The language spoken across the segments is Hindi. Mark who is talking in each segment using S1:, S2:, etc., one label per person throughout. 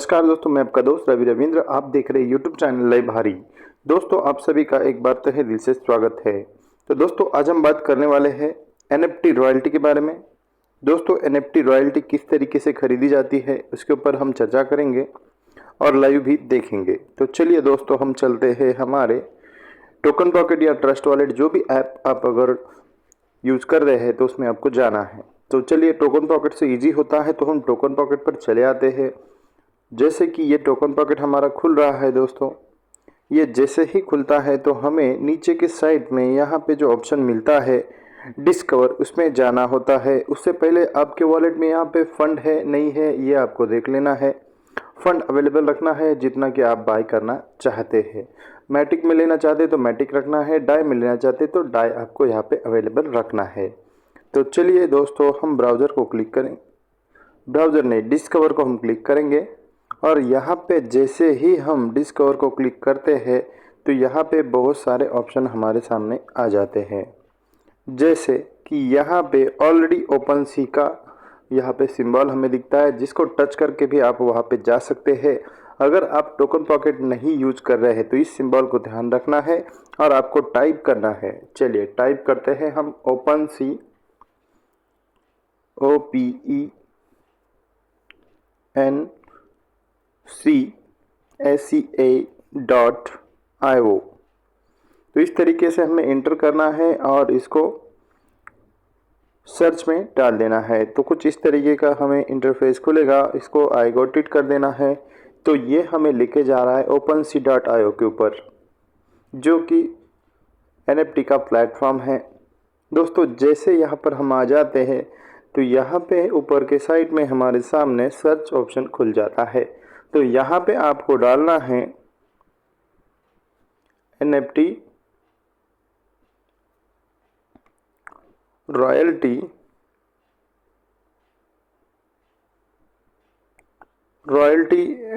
S1: नमस्कार दोस्तों, मैं आपका दोस्त रवि रविंद्र। आप देख रहे हैं यूट्यूब चैनल लाइव हारी। दोस्तों, आप सभी का एक बार तहे दिल से स्वागत है। तो दोस्तों, आज हम बात करने वाले हैं एनएफटी रॉयल्टी के बारे में। दोस्तों, एनएफटी रॉयल्टी किस तरीके से खरीदी जाती है उसके ऊपर हम चर्चा करेंगे और लाइव भी देखेंगे। तो चलिए दोस्तों, हम चलते हैं हमारे टोकन पॉकेट या ट्रस्ट वॉलेट, जो भी ऐप आप अगर यूज़ कर रहे हैं तो उसमें आपको जाना है। तो चलिए, टोकन पॉकेट से इजी होता है तो हम टोकन पॉकेट पर चले आते हैं। जैसे कि ये टोकन पॉकेट हमारा खुल रहा है दोस्तों, ये जैसे ही खुलता है तो हमें नीचे के साइड में यहाँ पे जो ऑप्शन मिलता है डिस्कवर, उसमें जाना होता है। उससे पहले आपके वॉलेट में यहाँ पे फंड है नहीं है ये आपको देख लेना है। फंड अवेलेबल रखना है जितना कि आप बाय करना चाहते हैं। मैटिक में लेना चाहते तो मैटिक रखना है, डाई में लेना चाहते तो डाई आपको यहाँ पे अवेलेबल रखना है। तो चलिए दोस्तों, हम ब्राउज़र को क्लिक करें, ब्राउज़र ने डिस्कवर को हम क्लिक करेंगे और यहाँ पे जैसे ही हम डिस्कवर को क्लिक करते हैं तो यहाँ पे बहुत सारे ऑप्शन हमारे सामने आ जाते हैं। जैसे कि यहाँ पे ऑलरेडी ओपन सी का यहाँ पे सिंबल हमें दिखता है, जिसको टच करके भी आप वहाँ पे जा सकते हैं। अगर आप टोकन पॉकेट नहीं यूज कर रहे हैं तो इस सिंबल को ध्यान रखना है और आपको टाइप करना है। चलिए टाइप करते हैं हम ओपन सी OPENCACA.IO। तो इस तरीके से हमें इंटर करना है और इसको सर्च में डाल देना है। तो कुछ इस तरीके का हमें इंटरफेस खुलेगा, इसको आई गॉट इट कर देना है। तो ये हमें लेके जा रहा है OpenSea.io के ऊपर, जो कि NFT का प्लेटफॉर्म है। दोस्तों, जैसे यहाँ पर हम आ जाते हैं तो यहाँ पे ऊपर के साइड में हमारे सामने सर्च ऑप्शन खुल जाता है। तो यहाँ पे आपको डालना है NFT रॉयल्टी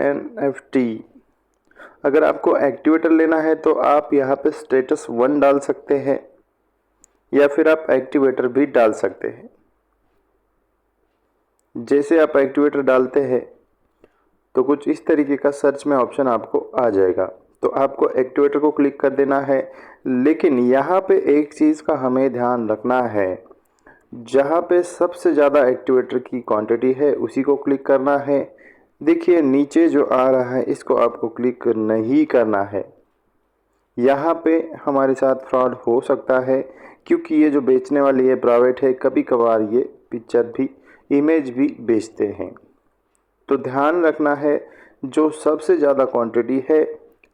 S1: NFT। अगर आपको एक्टिवेटर लेना है तो आप यहाँ पे स्टेटस 1 डाल सकते हैं या फिर आप एक्टिवेटर भी डाल सकते हैं। जैसे आप एक्टिवेटर डालते हैं तो कुछ इस तरीके का सर्च में ऑप्शन आपको आ जाएगा। तो आपको एक्टिवेटर को क्लिक कर देना है। लेकिन यहाँ पे एक चीज़ का हमें ध्यान रखना है, जहाँ पे सबसे ज़्यादा एक्टिवेटर की क्वांटिटी है उसी को क्लिक करना है। देखिए नीचे जो आ रहा है इसको आपको क्लिक नहीं करना है। यहाँ पे हमारे साथ फ्रॉड हो सकता है, क्योंकि ये जो बेचने वाली है प्राइवेट है, कभी कभार ये पिक्चर भी इमेज भी बेचते हैं। तो ध्यान रखना है, जो सबसे ज़्यादा क्वांटिटी है,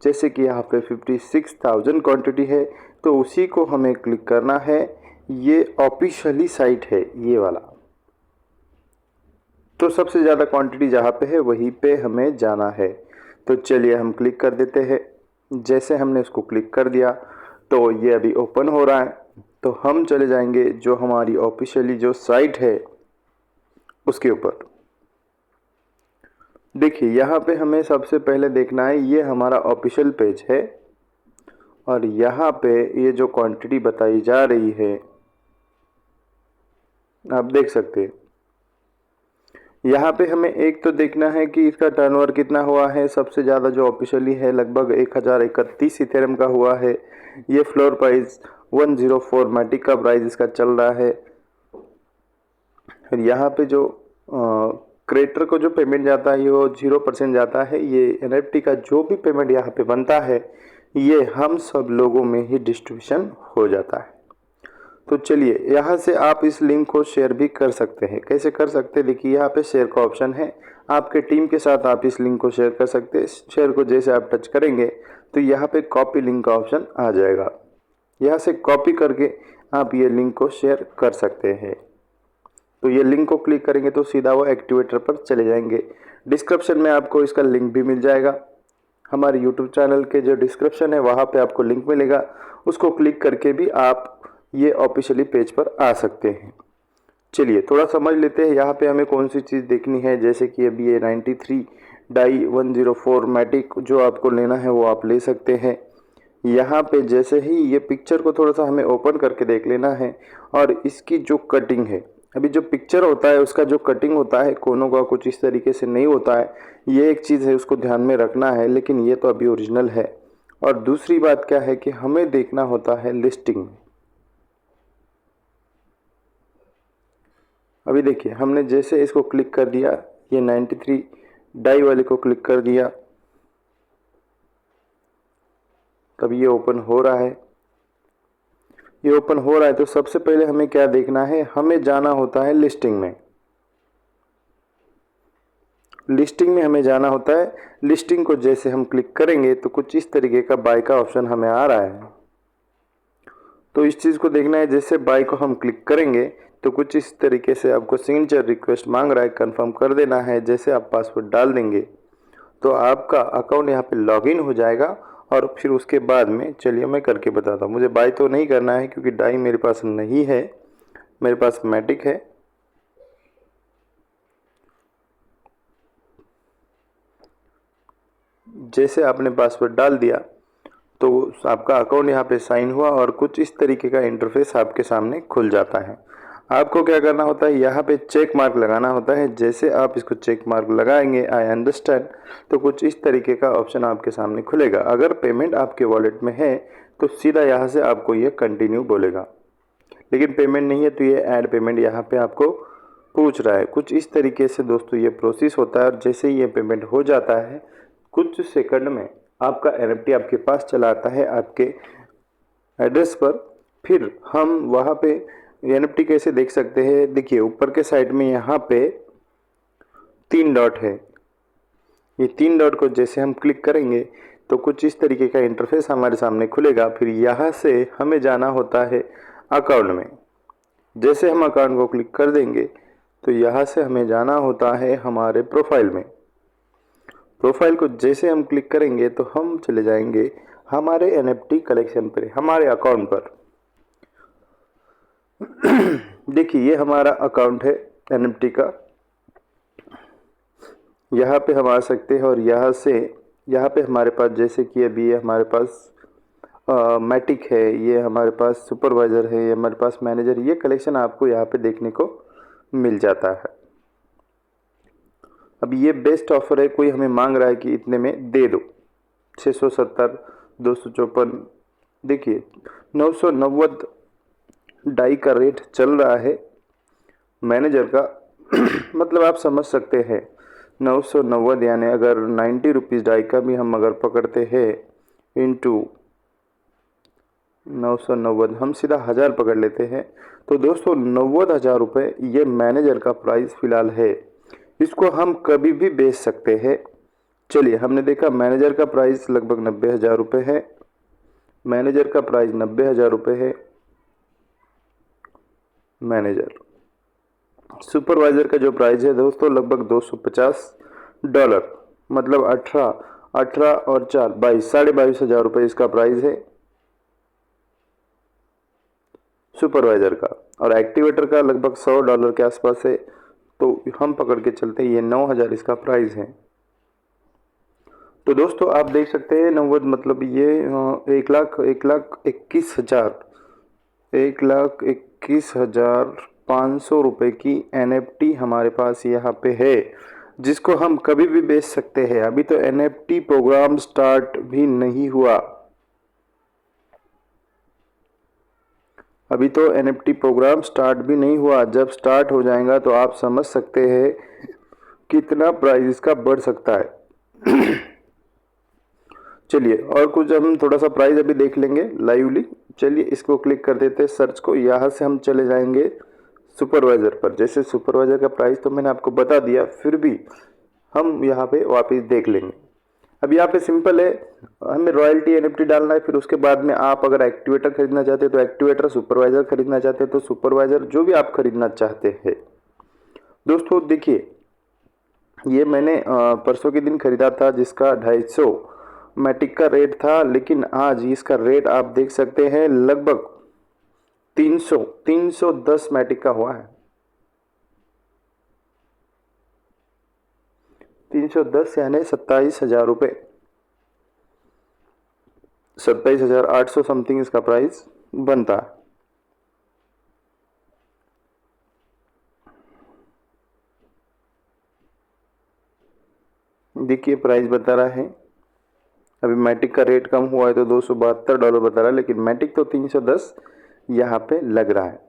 S1: जैसे कि यहाँ पे 56,000 क्वांटिटी है, तो उसी को हमें क्लिक करना है। ये ऑफिशियली साइट है ये वाला, तो सबसे ज़्यादा क्वांटिटी जहाँ पे है वहीं पे हमें जाना है। तो चलिए हम क्लिक कर देते हैं। जैसे हमने इसको क्लिक कर दिया तो ये अभी ओपन हो रहा है। तो हम चले जाएंगे जो हमारी ऑफिशियली जो साइट है उसके ऊपर। देखिए यहाँ पे हमें सबसे पहले देखना है, ये हमारा ऑफिशियल पेज है और यहाँ पे ये जो क्वांटिटी बताई जा रही है आप देख सकते हैं। यहाँ पे हमें एक तो देखना है कि इसका टर्नओवर कितना हुआ है। सबसे ज़्यादा जो ऑफिशियली है लगभग 1031 इथेरियम का हुआ है। ये फ्लोर प्राइस 104 मैटिक का प्राइस इसका चल रहा है। फिर यहाँ पे जो क्रिएटर को जो पेमेंट जाता है वो 0% जाता है। ये NFT का जो भी पेमेंट यहाँ पे बनता है ये हम सब लोगों में ही डिस्ट्रीब्यूशन हो जाता है। तो चलिए यहाँ से आप इस लिंक को शेयर भी कर सकते हैं। कैसे कर सकते हैं, देखिए यहाँ पे शेयर का ऑप्शन है। आपके टीम के साथ आप इस लिंक को शेयर कर सकते हैं। शेयर को जैसे आप टच करेंगे तो यहाँ पे कॉपी लिंक का ऑप्शन आ जाएगा। यहाँ से कॉपी करके आप ये लिंक को शेयर कर सकते हैं। तो ये लिंक को क्लिक करेंगे तो सीधा वो एक्टिवेटर पर चले जाएंगे। डिस्क्रिप्शन में आपको इसका लिंक भी मिल जाएगा। हमारे यूट्यूब चैनल के जो डिस्क्रिप्शन है वहाँ पे आपको लिंक मिलेगा, उसको क्लिक करके भी आप ये ऑफिशियली पेज पर आ सकते हैं। चलिए थोड़ा समझ लेते हैं यहाँ पे हमें कौन सी चीज़ देखनी है। जैसे कि अभी ये 93 डाई 104 मैटिक जो आपको लेना है वो आप ले सकते हैं। यहाँ पे जैसे ही ये पिक्चर को थोड़ा सा हमें ओपन करके देख लेना है और इसकी जो कटिंग है अभी जो पिक्चर होता है उसका जो कटिंग होता है कोनों का कुछ इस तरीके से नहीं होता है, ये एक चीज़ है, उसको ध्यान में रखना है, लेकिन ये तो अभी ओरिजिनल है। और दूसरी बात क्या है कि हमें देखना होता है लिस्टिंग में। अभी देखिए हमने जैसे इसको क्लिक कर दिया, ये 93 डाई वाले को क्लिक कर दिया, तब ये ओपन हो रहा है। ये ओपन हो रहा है तो सबसे पहले हमें क्या देखना है, हमें जाना होता है लिस्टिंग में। लिस्टिंग में हमें जाना होता है। लिस्टिंग को जैसे हम क्लिक करेंगे तो कुछ इस तरीके का बाय का ऑप्शन हमें आ रहा है। तो इस चीज़ को देखना है, जैसे बाय को हम क्लिक करेंगे तो कुछ इस तरीके से आपको सिग्नेचर रिक्वेस्ट मांग रहा है, कंफर्म कर देना है। जैसे आप पासवर्ड डाल देंगे तो आपका अकाउंट यहाँ पे लॉगिन हो जाएगा। और फिर उसके बाद में चलिए मैं करके बताता हूँ। मुझे बाय तो नहीं करना है क्योंकि डाई मेरे पास नहीं है, मेरे पास मैटिक है। जैसे आपने पासवर्ड डाल दिया तो आपका अकाउंट यहाँ पे साइन हुआ और कुछ इस तरीके का इंटरफेस आपके सामने खुल जाता है। आपको क्या करना होता है, यहाँ पे चेक मार्क लगाना होता है। जैसे आप इसको चेक मार्क लगाएंगे आई अंडरस्टैंड, तो कुछ इस तरीके का ऑप्शन आपके सामने खुलेगा। अगर पेमेंट आपके वॉलेट में है तो सीधा यहाँ से आपको ये कंटिन्यू बोलेगा, लेकिन पेमेंट नहीं है तो ये ऐड पेमेंट यहाँ पे आपको पूछ रहा है। कुछ इस तरीके से दोस्तों ये प्रोसेस होता है। और जैसे ही ये पेमेंट हो जाता है कुछ सेकंड में आपका NFT आपके पास चला आता है आपके एड्रेस पर। फिर हम वहाँ पे NFT कैसे देख सकते हैं, देखिए ऊपर के साइड में यहाँ पे 3 डॉट है। ये 3 डॉट को जैसे हम क्लिक करेंगे तो कुछ इस तरीके का इंटरफेस हमारे सामने खुलेगा। फिर यहाँ से हमें जाना होता है अकाउंट में। जैसे हम अकाउंट को क्लिक कर देंगे तो यहाँ से हमें जाना होता है हमारे प्रोफाइल में। प्रोफाइल को जैसे हम क्लिक करेंगे तो हम चले जाएंगे हमारे NFT कलेक्शन पर, हमारे अकाउंट पर। देखिए ये हमारा अकाउंट है NFT का, यहाँ पे हम आ सकते हैं। और यहाँ से यहाँ पे हमारे पास जैसे कि अभी ये हमारे पास मैटिक है, ये हमारे पास सुपरवाइज़र है, ये हमारे पास मैनेजर, ये कलेक्शन आपको यहाँ पे देखने को मिल जाता है। अब ये बेस्ट ऑफर है, कोई हमें मांग रहा है कि इतने में दे दो, 670, 254, देखिए 990 डाई का रेट चल रहा है मैनेजर का। मतलब आप समझ सकते हैं 990 यानी अगर 90 रुपीज़ डाई का भी हम अगर पकड़ते हैं इंटू 990, हम सीधा 1000 पकड़ लेते हैं। तो दोस्तों 90,000 रुपये ये मैनेजर का प्राइस फ़िलहाल है। इसको हम कभी भी बेच सकते हैं। चलिए हमने देखा मैनेजर का प्राइस लगभग 90,000 रुपये है। मैनेजर का प्राइस 90,000 रुपये है। मैनेजर सुपरवाइज़र का जो प्राइस है दोस्तों लगभग $250, मतलब 18 और 4 22, 22,500 रुपये इसका प्राइस है सुपरवाइज़र का। और एक्टिवेटर का लगभग $100 के आसपास है। तो हम पकड़ के चलते हैं ये 9,000 इसका प्राइस है। तो दोस्तों आप देख सकते हैं 90 मतलब ये 1,21,500 रुपये की NFT हमारे पास यहाँ पे है, जिसको हम कभी भी बेच सकते हैं। अभी तो NFT प्रोग्राम स्टार्ट भी नहीं हुआ, अभी तो NFT प्रोग्राम स्टार्ट भी नहीं हुआ। जब स्टार्ट हो जाएगा तो आप समझ सकते हैं कितना प्राइस इसका बढ़ सकता है। चलिए और कुछ हम थोड़ा सा प्राइस अभी देख लेंगे लाइवली। चलिए इसको क्लिक कर देते हैं सर्च को, यहाँ से हम चले जाएंगे सुपरवाइज़र पर। जैसे सुपरवाइज़र का प्राइस तो मैंने आपको बता दिया, फिर भी हम यहाँ पे वापस देख लेंगे। अब यहाँ पे सिंपल है, हमें रॉयल्टी NFT डालना है। फिर उसके बाद में आप अगर एक्टिवेटर खरीदना चाहते हैं तो एक्टिवेटर, सुपरवाइज़र खरीदना चाहते हैं तो सुपरवाइज़र, जो भी आप खरीदना चाहते हैं। दोस्तों देखिए ये मैंने परसों के दिन खरीदा था जिसका 250 मैटिक का रेट था, लेकिन आज इसका रेट आप देख सकते हैं लगभग 310 मैटिक का हुआ है। 310 यानी 27,000 रुपये, 27,800 समथिंग इसका प्राइस बनता है। देखिए प्राइस बता रहा है, अभी मैटिक का रेट कम हुआ है तो $272 बता रहा है, लेकिन मैटिक तो 310 यहाँ पे लग रहा है।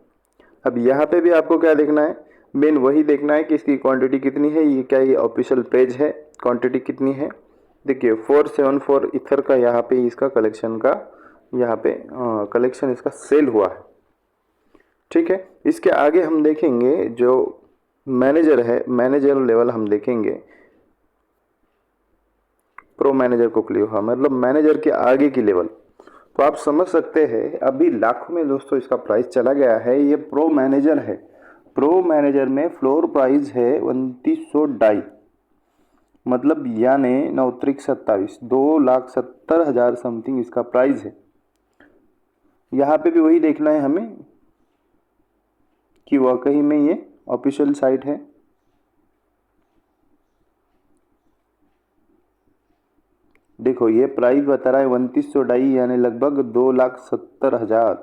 S1: अब यहाँ पे भी आपको क्या देखना है, मेन वही देखना है कि इसकी क्वांटिटी कितनी है, ये क्या ये ऑफिशियल पेज है, क्वांटिटी कितनी है। देखिए 474 इथर का यहाँ पे इसका कलेक्शन का यहाँ पे कलेक्शन इसका सेल हुआ है। ठीक है, इसके आगे हम देखेंगे जो मैनेजर है, मैनेजर लेवल हम देखेंगे, प्रो मैनेजर को क्लियर हुआ, मतलब मैनेजर के आगे की लेवल। तो आप समझ सकते हैं अभी लाखों में दोस्तों इसका प्राइस चला गया है। ये प्रो मैनेजर है, प्रो मैनेजर में फ्लोर प्राइस है 2900 मतलब यानी 9×27 2,70,000 समथिंग इसका प्राइस है। यहाँ पे भी वही देखना है हमें कि वाकई में ये ऑफिशियल साइट है। देखो ये प्राइस बता रहा है 2900 यानी लगभग 2,70,000।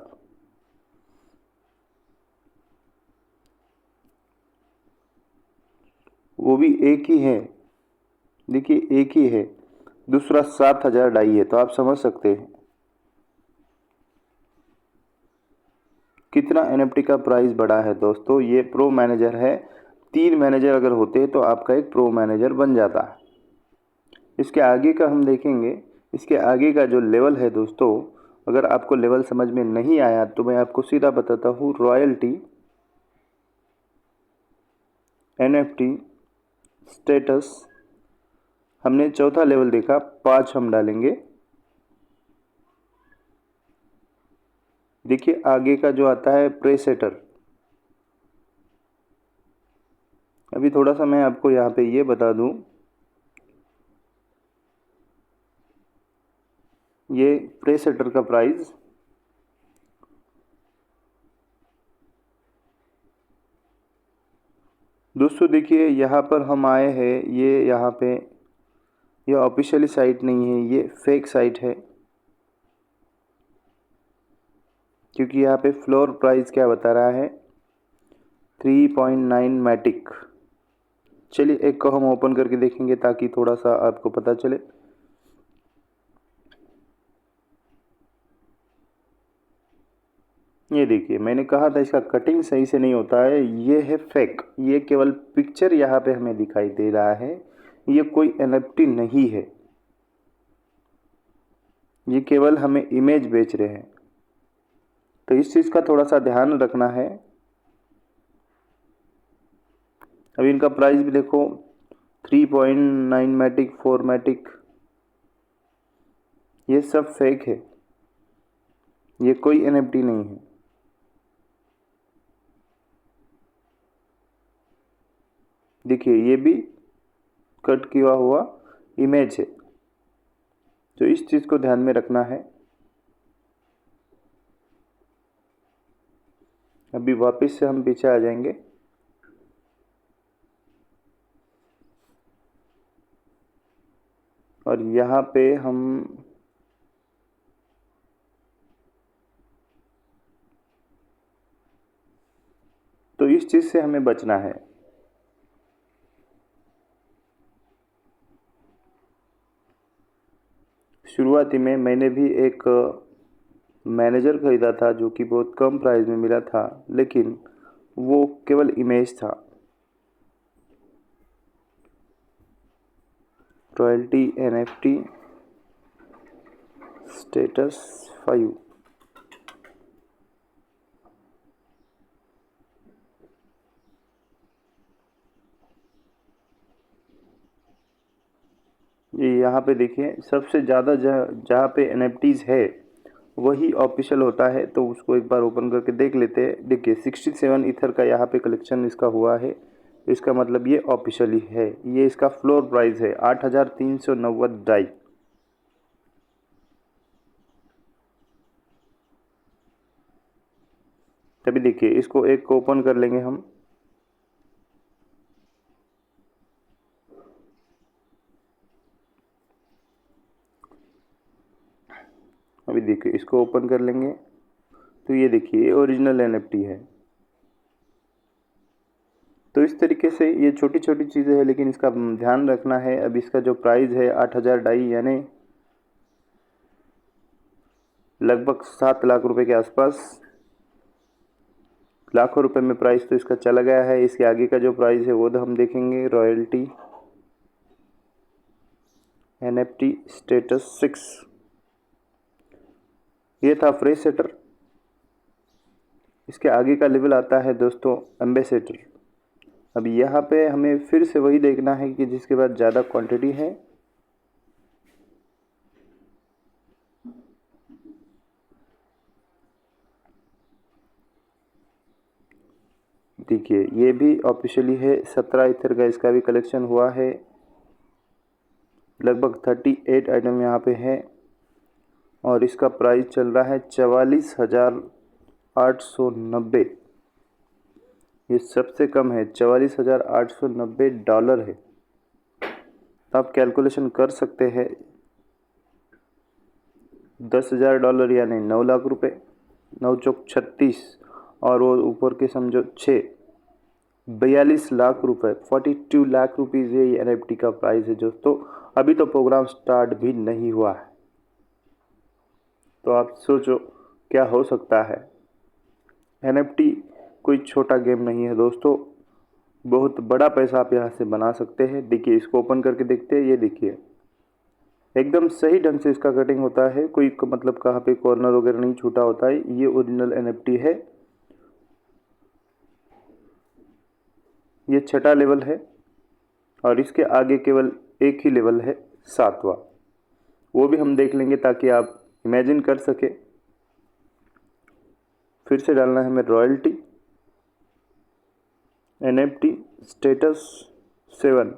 S1: वो भी एक ही है, देखिए एक ही है, दूसरा 7,000 डाई है। तो आप समझ सकते हैं कितना एनएफटी का प्राइस बढ़ा है दोस्तों। ये प्रो मैनेजर है, 3 मैनेजर अगर होते तो आपका एक प्रो मैनेजर बन जाता है। इसके आगे का हम देखेंगे, इसके आगे का जो लेवल है दोस्तों, अगर आपको लेवल समझ में नहीं आया तो मैं आपको सीधा बताता हूँ। रॉयल्टी, एनएफटी, स्टेटस, हमने चौथा लेवल देखा, 5 हम डालेंगे। देखिए आगे का जो आता है प्रेसेटर। अभी थोड़ा सा मैं आपको यहाँ पे ये बता दूँ, ये प्रेसेटर का प्राइस दोस्तों देखिए यहाँ पर हम आए हैं, ये यहाँ पे ये ऑफिशियली साइट नहीं है, ये फेक साइट है, क्योंकि यहाँ पे फ्लोर प्राइस क्या बता रहा है 3.9 मैटिक। चलिए एक को हम ओपन करके देखेंगे ताकि थोड़ा सा आपको पता चले। ये देखिए मैंने कहा था इसका कटिंग सही से नहीं होता है, ये है फेक, ये केवल पिक्चर यहाँ पे हमें दिखाई दे रहा है, ये कोई एनएफटी नहीं है, ये केवल हमें इमेज बेच रहे हैं। तो इस चीज़ का थोड़ा सा ध्यान रखना है। अभी इनका प्राइस भी देखो 3.9 मैटिक, 4 मैटिक, ये सब फेक है, ये कोई एनएफटी नहीं है। देखिए ये भी कट किया हुआ इमेज है, तो इस चीज़ को ध्यान में रखना है। अभी वापस से हम पीछे आ जाएंगे, और यहाँ पे हम तो इस चीज़ से हमें बचना है। शुरुआती में मैंने भी एक मैनेजर खरीदा था जो कि बहुत कम प्राइस में मिला था, लेकिन वो केवल इमेज था। रॉयल्टी, एनएफटी, स्टेटस 5, ये यहाँ पे देखिए सबसे ज़्यादा जहाँ पे एनएफटीज़ है वही ऑफिशियल होता है, तो उसको एक बार ओपन करके देख लेते हैं। देखिए 67 इथर का यहाँ पे कलेक्शन इसका हुआ है, इसका मतलब ये ऑफिशियली है। ये इसका फ्लोर प्राइस है 8,390 तभी देखिए इसको एक को ओपन कर लेंगे हम। अभी देखिए इसको ओपन कर लेंगे तो ये देखिए ओरिजिनल एनएफटी है। तो इस तरीके से ये छोटी छोटी चीज़ें हैं, लेकिन इसका ध्यान रखना है। अब इसका जो प्राइस है 8000 डाई यानी लगभग 7 लाख रुपए के आसपास, लाखों रुपए में प्राइस तो इसका चला गया है। इसके आगे का जो प्राइस है वो तो हम देखेंगे। रॉयल्टी NFT स्टेटस 6, ये था फ्रेश सेटर। इसके आगे का लेवल आता है दोस्तों एम्बेसडर। अब यहाँ पे हमें फिर से वही देखना है कि जिसके बाद ज़्यादा क्वांटिटी है। देखिए ये भी ऑफिशियली है। 17 इथर का इसका भी कलेक्शन हुआ है। लगभग 38 आइटम यहाँ पे है और इसका प्राइस चल रहा है 44,890। ये सबसे कम है, $44,890 है। तो आप कैलकुलेशन कर सकते हैं, $10,000 यानी 9 लाख रुपए, 9 चौक 36 और वो ऊपर के समझो 6, 42 लाख रुपए, 42 लाख रुपीज़ ये NFT का प्राइस है दोस्तों। अभी तो प्रोग्राम स्टार्ट भी नहीं हुआ है, तो आप सोचो क्या हो सकता है। NFT कोई छोटा गेम नहीं है दोस्तों, बहुत बड़ा पैसा आप यहाँ से बना सकते हैं। देखिए इसको ओपन करके देखते हैं। ये देखिए एकदम सही ढंग से इसका कटिंग होता है, कोई मतलब कहाँ पे कॉर्नर वगैरह नहीं छूटा होता है। ये ओरिजिनल NFT है। ये 6ठा लेवल है और इसके आगे केवल एक ही लेवल है, 7वां। वो भी हम देख लेंगे ताकि आप इमेजिन कर सके। फिर से डालना है हमें royalty NFT status 7।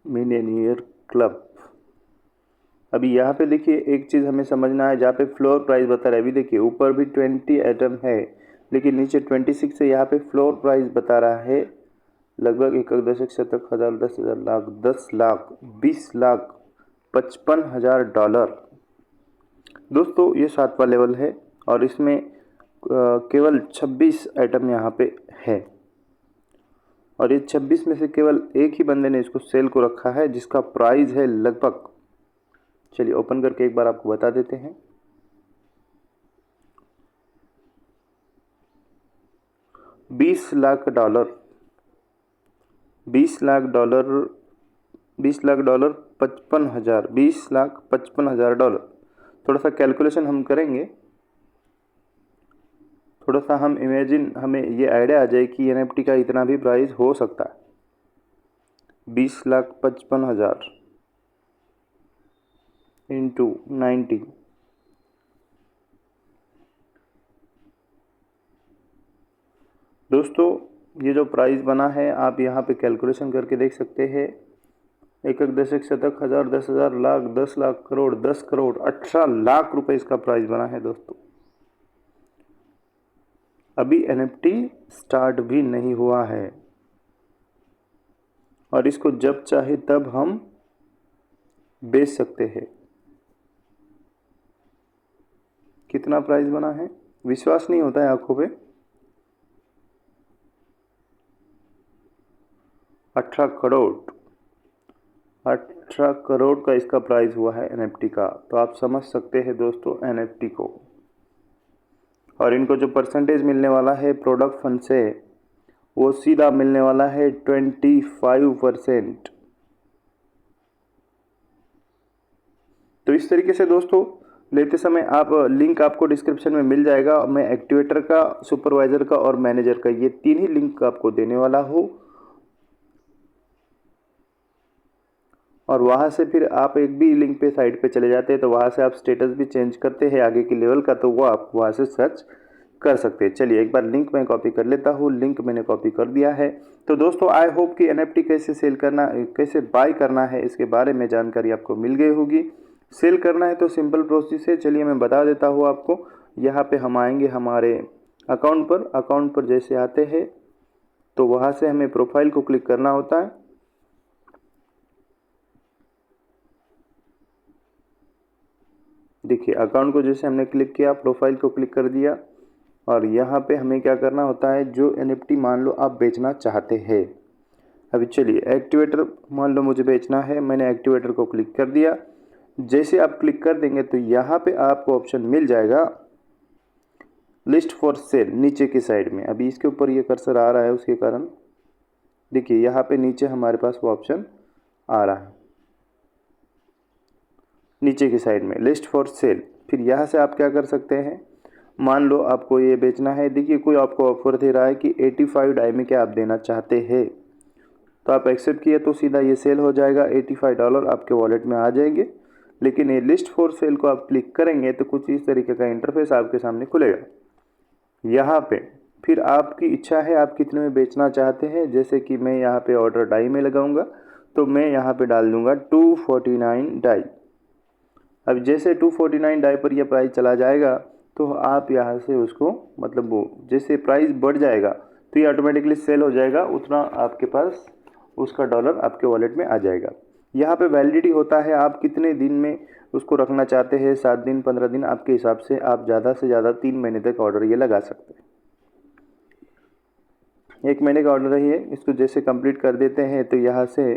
S1: Millionaire club. अभी यहाँ पे देखिए एक चीज़ हमें समझना है, जहाँ पे फ्लोर प्राइस बता रहा है। अभी देखिए ऊपर भी 20 आइटम है, लेकिन नीचे 26 से यहाँ पे फ्लोर प्राइस बता रहा है लगभग 1,000,000 10,000 लाख 10 लाख 20 लाख 55,000 दोस्तों। ये 7वां लेवल है और इसमें केवल 26 आइटम यहाँ पे है और ये 26 में से केवल एक ही बंदे ने इसको सेल को रखा है, जिसका प्राइस है लगभग, चलिए ओपन करके एक बार आपको बता देते हैं। $20 लाख, $20 लाख, $20 लाख 55,000, $20,55,000। थोड़ा सा कैलकुलेशन हम करेंगे, थोड़ा सा हम इमेजिन, हमें ये आइडिया आ जाए कि NFT का इतना भी प्राइस हो सकता है। 20,55,000 इंटू 90, दोस्तों ये जो प्राइस बना है आप यहाँ पे कैलकुलेशन करके देख सकते हैं। 1,000,000 10,000 लाख 10 लाख करोड़ 10 करोड़ 18 लाख रुपए इसका प्राइस बना है दोस्तों। अभी NFT स्टार्ट भी नहीं हुआ है और इसको जब चाहे तब हम बेच सकते हैं। कितना प्राइस बना है, विश्वास नहीं होता है आंखों पे। 18 करोड़, 18 करोड़ का इसका प्राइस हुआ है NFT का। तो आप समझ सकते हैं दोस्तों NFT को। और इनको जो परसेंटेज मिलने वाला है प्रोडक्ट फंड से, वो सीधा मिलने वाला है 25%। तो इस तरीके से दोस्तों लेते समय आप लिंक आपको डिस्क्रिप्शन में मिल जाएगा। मैं एक्टिवेटर का, सुपरवाइज़र का और मैनेजर का, ये 3 ही लिंक आपको देने वाला हूँ और वहाँ से फिर आप एक भी लिंक पे साइट पे चले जाते हैं तो वहाँ से आप स्टेटस भी चेंज करते हैं आगे की लेवल का, तो वो आप वहाँ से सर्च कर सकते हैं। चलिए एक बार लिंक मैं कॉपी कर लेता हूँ। लिंक मैंने कॉपी कर दिया है। तो दोस्तों आई होप कि NFT कैसे सेल करना, कैसे बाय करना है, इसके बारे में जानकारी आपको मिल गई होगी। सेल करना है तो सिंपल प्रोसेस है, चलिए मैं बता देता हूँ आपको। यहाँ पे हम आएंगे हमारे अकाउंट पर। अकाउंट पर जैसे आते हैं तो वहाँ से हमें प्रोफाइल को क्लिक करना होता है। देखिए अकाउंट को जैसे हमने क्लिक किया, प्रोफाइल को क्लिक कर दिया और यहाँ पे हमें क्या करना होता है, जो NFT मान लो आप बेचना चाहते हैं। अभी चलिए एक्टिवेटर मान लो मुझे बेचना है, मैंने एक्टिवेटर को क्लिक कर दिया। जैसे आप क्लिक कर देंगे तो यहाँ पे आपको ऑप्शन मिल जाएगा लिस्ट फॉर सेल नीचे की साइड में। अभी इसके ऊपर ये कर्सर आ रहा है, उसके कारण देखिए यहाँ पे नीचे हमारे पास वो ऑप्शन आ रहा है नीचे की साइड में लिस्ट फॉर सेल। फिर यहाँ से आप क्या कर सकते हैं, मान लो आपको ये बेचना है। देखिए कोई आपको ऑफर दे रहा है कि 85 डाई में क्या आप देना चाहते हैं, तो आप एक्सेप्ट किए तो सीधा ये सेल हो जाएगा, $85 आपके वॉलेट में आ जाएंगे। लेकिन ये लिस्ट फॉर सेल को आप क्लिक करेंगे तो कुछ इस तरीके का इंटरफेस आपके सामने खुलेगा। यहाँ पे फिर आपकी इच्छा है आप कितने में बेचना चाहते हैं। जैसे कि मैं यहाँ पे ऑर्डर डाई में लगाऊंगा तो मैं यहाँ पे डाल दूंगा 249 डाई। अब जैसे 249 डाई पर यह प्राइस चला जाएगा तो आप यहाँ से उसको मतलब वो जैसे प्राइस बढ़ जाएगा तो ये ऑटोमेटिकली सेल हो जाएगा, उतना आपके पास उसका डॉलर आपके वॉलेट में आ जाएगा। यहाँ पे वैलिडिटी होता है, आप कितने दिन में उसको रखना चाहते हैं, 7 दिन 15 दिन, आपके हिसाब से आप ज़्यादा से ज़्यादा 3 महीने तक ऑर्डर ये लगा सकते हैं। 1 महीने का ऑर्डर है, इसको जैसे कंप्लीट कर देते हैं तो यहाँ से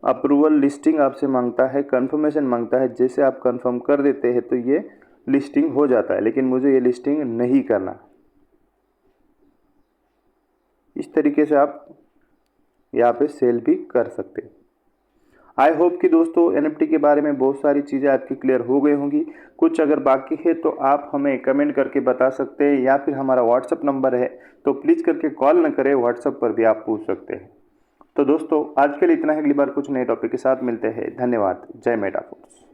S1: अप्रूवल लिस्टिंग आपसे मांगता है, कंफर्मेशन मांगता है। जैसे आप कंफर्म कर देते हैं तो ये लिस्टिंग हो जाता है, लेकिन मुझे ये लिस्टिंग नहीं करना। इस तरीके से आप यहाँ पे सेल भी कर सकते हैं। आई होप कि दोस्तों NFT के बारे में बहुत सारी चीज़ें आपकी क्लियर हो गई होंगी। कुछ अगर बाकी है तो आप हमें कमेंट करके बता सकते हैं, या फिर हमारा व्हाट्सअप नंबर है तो प्लीज़ करके कॉल न करें, व्हाट्सअप पर भी आप पूछ सकते हैं। तो दोस्तों आज के लिए इतना है, अगली बार कुछ नए टॉपिक के साथ मिलते हैं। धन्यवाद। जय मेटाफोर्स।